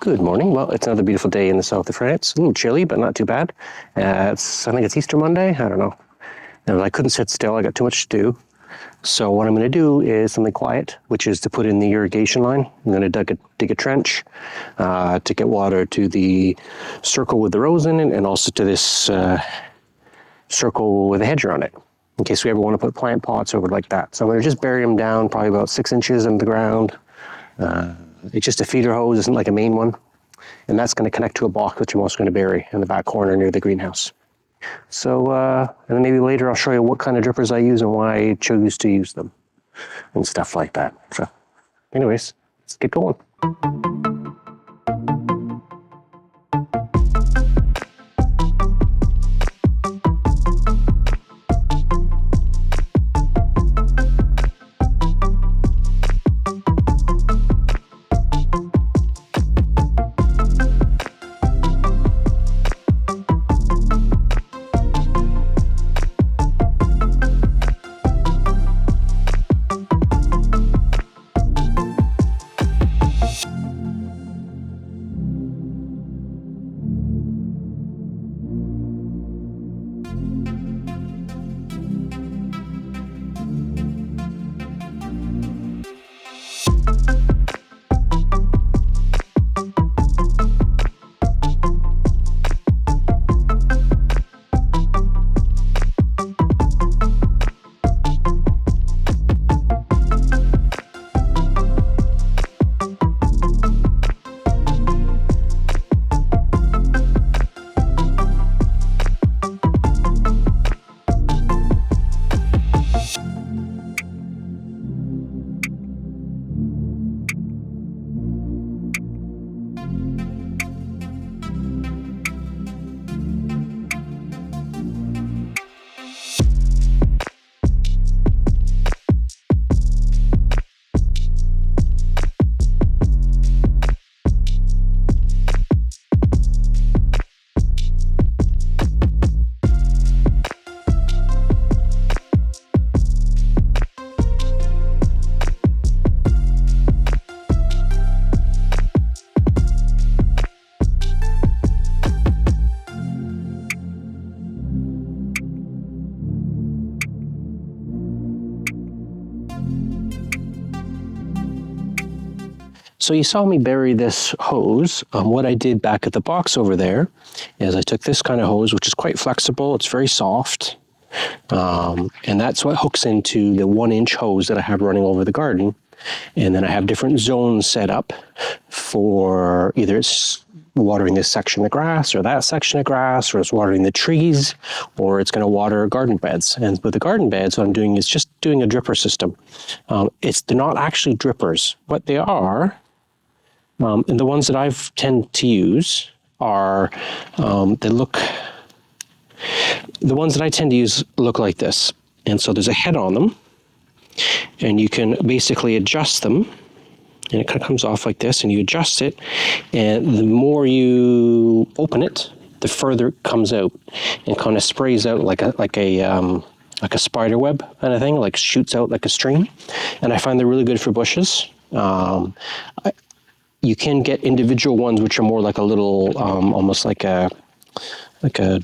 Good morning. Well, it's another beautiful day in the south of France. A little chilly, but not too bad. I think it's Easter Monday. I don't know. And I couldn't sit still. I got too much to do. So what I'm going to do is something quiet, which is to put in the irrigation line. I'm going to dig a trench to get water to the circle with the rows in it, and also to this circle with a hedge around it, in case we ever want to put plant pots over like that. So I'm going to just bury them down probably about 6 inches into the ground. It's just a feeder hose, isn't like a main one. And that's going to connect to a block, which I'm also going to bury in the back corner near the greenhouse. So, and then maybe later I'll show you what kind of drippers I use and why I chose to use them and stuff like that. So anyways, let's get going. So you saw me bury this hose. What I did back at the box over there is I took this kind of hose, which is quite flexible. It's very soft. And that's what hooks into the 1-inch hose that I have running over the garden. And then I have different zones set up for either it's watering this section of grass or that section of grass, or it's watering the trees, or it's going to water garden beds. And with the garden beds, what I'm doing is just doing a dripper system. They're not actually drippers. What they are, and the ones that I've tend to use are, the ones that I tend to use look like this. And so there's a head on them, and you can basically adjust them, and it kind of comes off like this, and you adjust it, and the more you open it, the further it comes out, and kind of sprays out like a spider web kind of thing, like shoots out like a stream. And I find they're really good for bushes. You can get individual ones which are more like a little, almost like a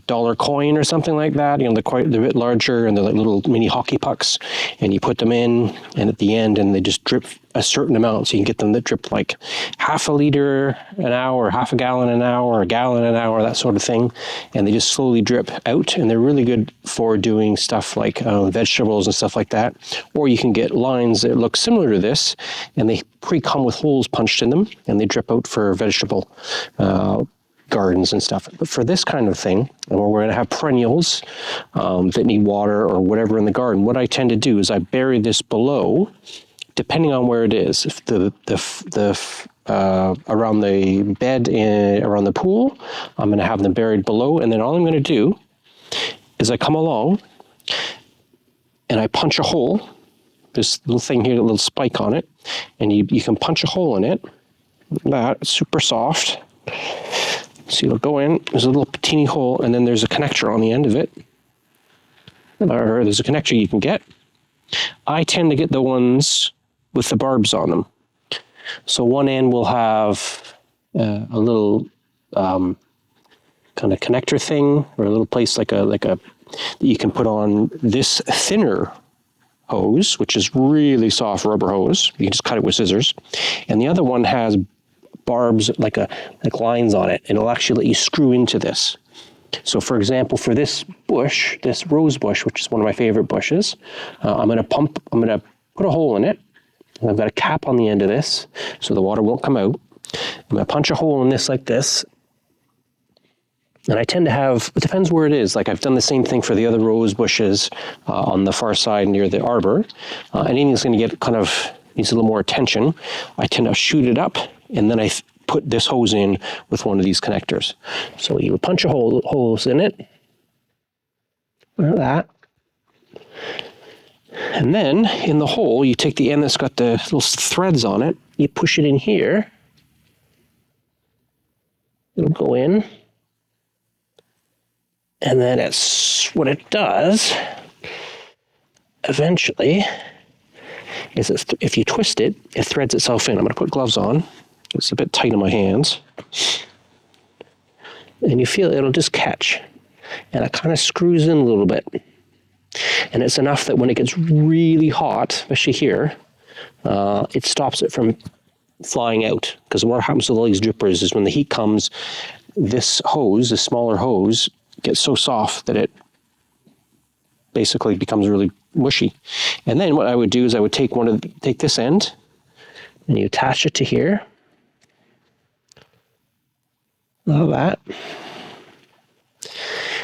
dollar coin or something like that. You know, they're a bit larger, and they're like little mini hockey pucks. And you put them in, and at the end, and they just drip a certain amount. So you can get them that drip like half a liter an hour, half a gallon an hour, or a gallon an hour, that sort of thing. And they just slowly drip out, and they're really good for doing stuff like vegetables and stuff like that. Or you can get lines that look similar to this, and they pre-come with holes punched in them, and they drip out for vegetable gardens and stuff. But for this kind of thing, and where we're going to have perennials that need water or whatever in the garden, what I tend to do is I bury this below, depending on where it is. If around the bed and around the pool, I'm going to have them buried below, and then all I'm going to do is I come along and I punch a hole. This little thing here, a little spike on it, and you can punch a hole in it. It's super soft. So you'll go in, there's a little teeny hole, and then there's a connector on the end of it. Or there's a connector you can get. I tend to get the ones with the barbs on them. So one end will have a little kind of connector thing, or a little place like a that you can put on this thinner hose, which is really soft rubber hose. You can just cut it with scissors. And the other one has barbs like lines on it, and it'll actually let you screw into this. So for example, for this bush, this rose bush, which is one of my favorite bushes, I'm going to put a hole in it, and I've got a cap on the end of this so the water won't come out. I'm going to punch a hole in this like this. And I tend to have, it depends where it is. Like I've done the same thing for the other rose bushes on the far side near the arbor. Anything that's going to get needs a little more attention, I tend to shoot it up, and then I put this hose in with one of these connectors. So you would punch a holes in it, like that. And then in the hole, you take the end that's got the little threads on it, you push it in here. It'll go in. And then what it does eventually is if you twist it, it threads itself in. I'm going to put gloves on. It's a bit tight in my hands. And you feel it'll just catch. And it kind of screws in a little bit. And it's enough that when it gets really hot, especially here, it stops it from flying out. Because what happens with all these drippers is when the heat comes, this hose, this smaller hose, gets so soft that it basically becomes really mushy. And then what I would do is I would take this end and you attach it to here. Like that.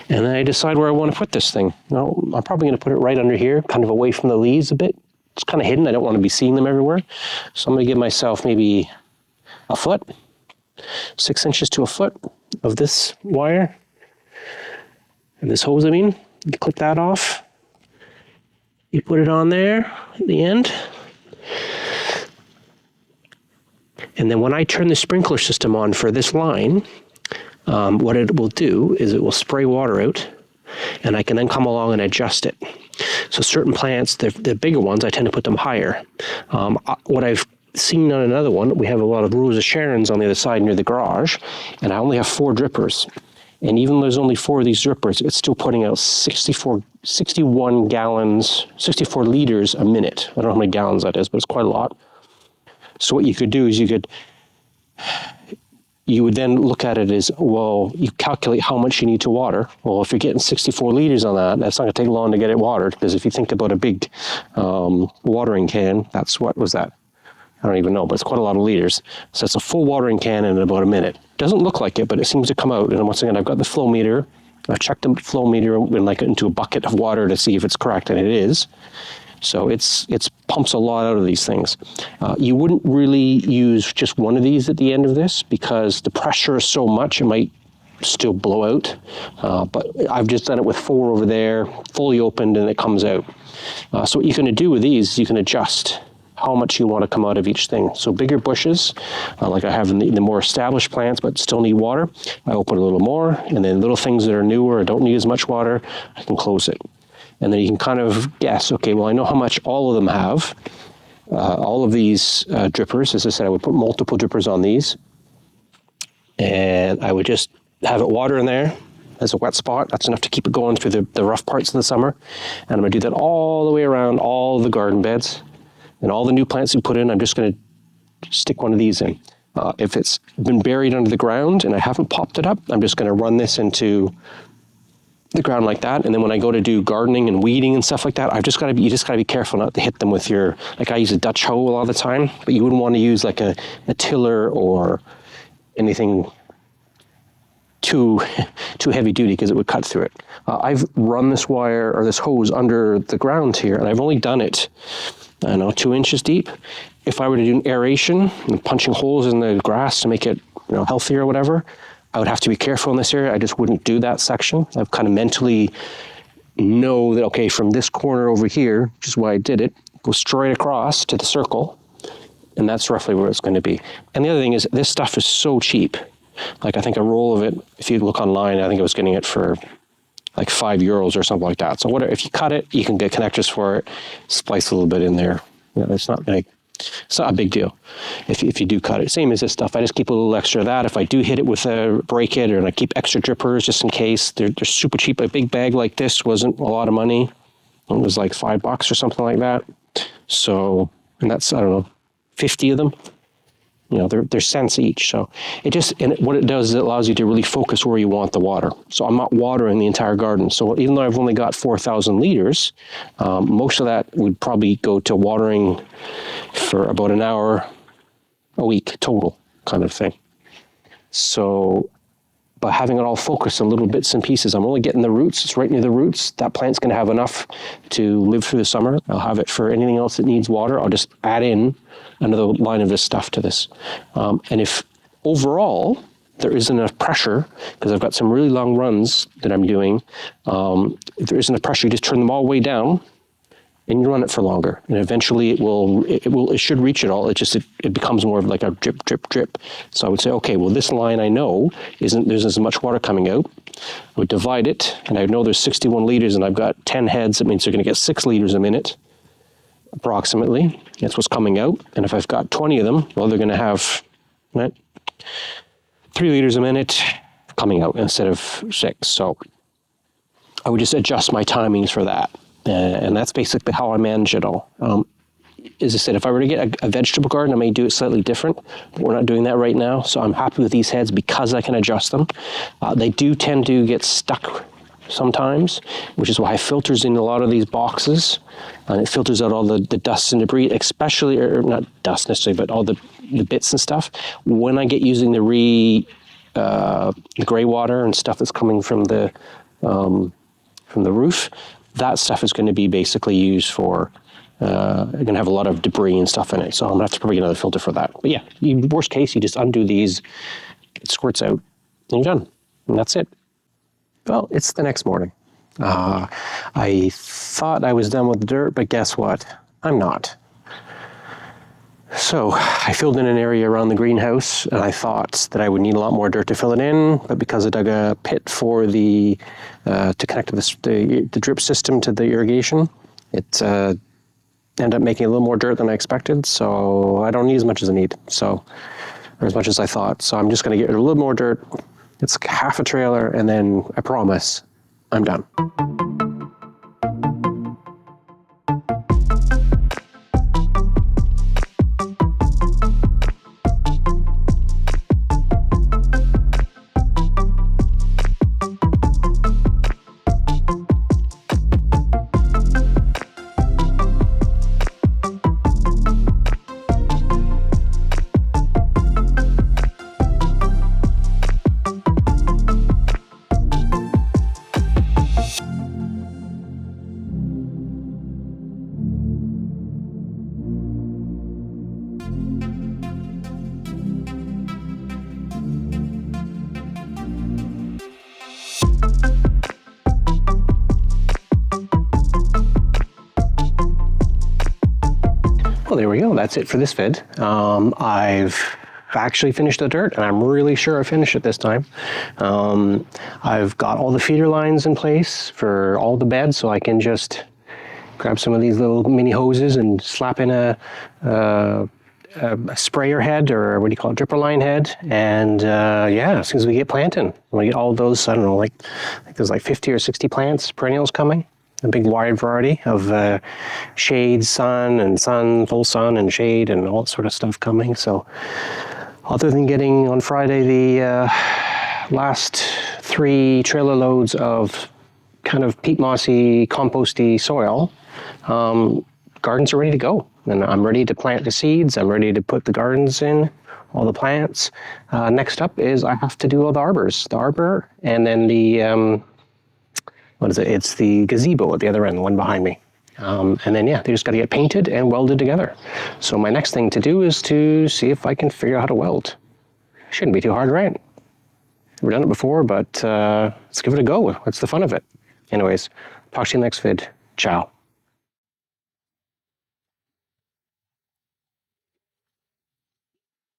And then I decide where I want to put this thing. Now, I'm probably going to put it right under here, kind of away from the leaves a bit. It's kind of hidden. I don't want to be seeing them everywhere. So I'm going to give myself maybe a foot, 6 inches to a foot of this wire. And this hose, you clip that off. You put it on there at the end. And then when I turn the sprinkler system on for this line, what it will do is it will spray water out, and I can then come along and adjust it. So certain plants, the bigger ones, I tend to put them higher. What I've seen on another one, we have a lot of Rose of Sharons on the other side near the garage, and I only have 4 drippers. And even though there's only 4 of these drippers, it's still putting out 61 gallons, 64 liters a minute. I don't know how many gallons that is, but it's quite a lot. So what you could do is you would then look at it as, well, you calculate how much you need to water. Well, if you're getting 64 liters on that, that's not going to take long to get it watered, because if you think about a big watering can, what was that? I don't even know, but it's quite a lot of liters. So it's a full watering can in about a minute. Doesn't look like it, but it seems to come out. And once again, I've got the flow meter. I've checked the flow meter into a bucket of water to see if it's correct, and it is. So it's pumps a lot out of these things. You wouldn't really use just one of these at the end of this, because the pressure is so much, it might still blow out. But I've just done it with 4 over there, fully opened, and it comes out. So what you're going to do with these, you can adjust how much you want to come out of each thing. So bigger bushes, like I have in the more established plants but still need water, I open a little more, and then little things that are newer or don't need as much water, I can close it. And then you can kind of guess, okay, well, I know how much all of them have. All of these drippers, as I said, I would put multiple drippers on these, and I would just have it water in there as a wet spot. That's enough to keep it going through the rough parts of the summer. And I'm going to do that all the way around all the garden beds. And all the new plants we put in, I'm just going to stick one of these in. If it's been buried under the ground and I haven't popped it up, I'm just going to run this into the ground like that. And then when I go to do gardening and weeding and stuff like that, you just got to be careful not to hit them with like I use a Dutch hoe a lot of the time, but you wouldn't want to use like a tiller or anything too heavy duty, because it would cut through it. I've run this wire or this hose under the ground here, and I've only done it, I don't know, 2 inches deep. If I were to do an aeration and punching holes in the grass to make it, healthier or whatever, I would have to be careful in this area. I just wouldn't do that section. I've kind of mentally know that, okay, from this corner over here, which is why I did it, go straight across to the circle, and that's roughly where it's going to be. And the other thing is, this stuff is so cheap. Like, I think a roll of it, if you look online, I think I was getting it for like €5 or something like that. So if you cut it, you can get connectors for it, splice a little bit in there. It's not like, It's not a big deal if you do cut it. Same as this stuff. I just keep a little extra of that. If I do hit it with a brake head, and I keep extra drippers just in case. They're super cheap. A big bag like this wasn't a lot of money. It was like $5 or something like that. So, and that's, I don't know, 50 of them. You know, they're cents each. So what it does is it allows you to really focus where you want the water. So I'm not watering the entire garden. So even though I've only got 4,000 liters, most of that would probably go to watering for about an hour a week total kind of thing. So by having it all focused on little bits and pieces, I'm only getting the roots. It's right near the roots. That plant's going to have enough to live through the summer. I'll have it for anything else that needs water. I'll just add in another line of this stuff to this. And if overall there isn't enough pressure, because I've got some really long runs that I'm doing, if there isn't enough pressure, you just turn them all the way down and you run it for longer. And eventually it should reach it all. It becomes more of like a drip, drip, drip. So I would say, okay, well, this line I know there's as much water coming out. I would divide it, and I know there's 61 liters and I've got 10 heads. That means they're going to get 6 liters a minute, approximately. That's what's coming out. And if I've got 20 of them, well, they're going to have 3 liters a minute coming out instead of 6. So I would just adjust my timings for that. And that's basically how I manage it all. As I said, if I were to get a vegetable garden, I may do it slightly different, but we're not doing that right now. So I'm happy with these heads because I can adjust them. They do tend to get stuck sometimes, which is why I filters in a lot of these boxes, and it filters out all the dust and debris, especially, or not dust necessarily, but all the bits and stuff. When I get using the gray water and stuff that's coming from the roof, that stuff is going to be basically used for, you're going to have a lot of debris and stuff in it. So I'm going to have to probably get another filter for that. But yeah, worst case, you just undo these, it squirts out, and you're done. And that's it. Well, it's the next morning. I thought I was done with the dirt, but guess what? I'm not. So I filled in an area around the greenhouse, and I thought that I would need a lot more dirt to fill it in, but because I dug a pit for to connect to the drip system to the irrigation, it ended up making a little more dirt than I expected, so I don't need as much as I need, or as much as I thought. So I'm just going to get a little more dirt. It's half a trailer, and then I promise I'm done. Well, there we go. That's it for this vid. I've actually finished the dirt, and I'm really sure I finished it this time. I've got all the feeder lines in place for all the beds, so I can just grab some of these little mini hoses and slap in a sprayer head, or what do you call it, dripper line head, and yeah, as soon as we get planting, when we get all those, I don't know, I think there's like 50 or 60 plants, perennials coming. A big wide variety of shade, sun, full sun, and shade, and all that sort of stuff coming. So other than getting on Friday the last 3 trailer loads of kind of peat mossy, composty soil, gardens are ready to go. And I'm ready to plant the seeds. I'm ready to put the gardens in, all the plants. Next up is I have to do all the arbors. The arbor, and then the... what is it? It's the gazebo at the other end, the one behind me. And then, yeah, they just got to get painted and welded together. So my next thing to do is to see if I can figure out how to weld. Shouldn't be too hard, right? We've done it before, but let's give it a go. What's the fun of it? Anyways, talk to you next vid. Ciao.